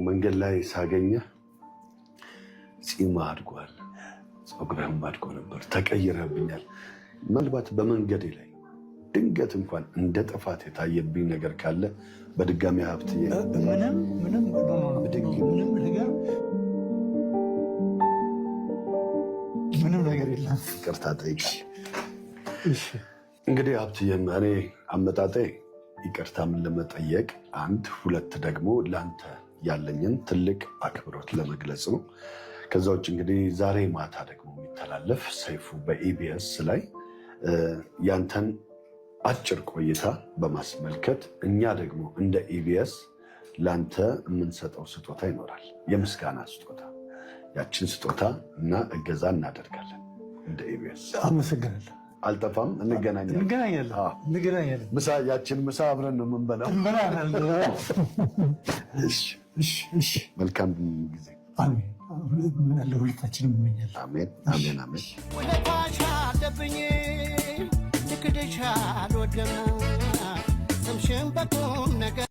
መንገድ ላይ ሳገኘ ጺም አድጓል፣ ጸጉርህም አድጎ ነበር፣ ተቀይረብኛል። ምናልባት በመንገዴ ላይ ድንገት እንኳን እንደ ጥፋት የታየብኝ ነገር ካለ በድጋሚ ሀብትዬ ምንም ነገር የለም፣ ይቅርታ ጠይቃለሁ። እንግዲህ ሀብትዬም እኔ አመጣጤ ይቅርታም ለመጠየቅ አንድ፣ ሁለት ደግሞ ለአንተ ያለኝን ትልቅ አክብሮት ለመግለጽ ነው። ከዛ ውጭ እንግዲህ ዛሬ ማታ ደግሞ የሚተላለፍ ሰይፉ በኢቢኤስ ላይ ያንተን አጭር ቆይታ በማስመልከት እኛ ደግሞ እንደ ኢቢኤስ ለአንተ የምንሰጠው ስጦታ ይኖራል፣ የምስጋና ስጦታ። ያችን ስጦታ እና እገዛ እናደርጋለን እንደ ኢቢኤስ። አመሰግናለሁ። አልጠፋም፣ እንገናኛለን። ምሳ ያችን ምሳ አብረን ነው የምንበላው። መልካም ጊዜ። ምን ያለ ሁለታችንም እመኛለሁ። አሜን አሜን አሜን። ውለታሽ አለብኝ ልክድሽ አልወድም ስምሽን በቁም ነገር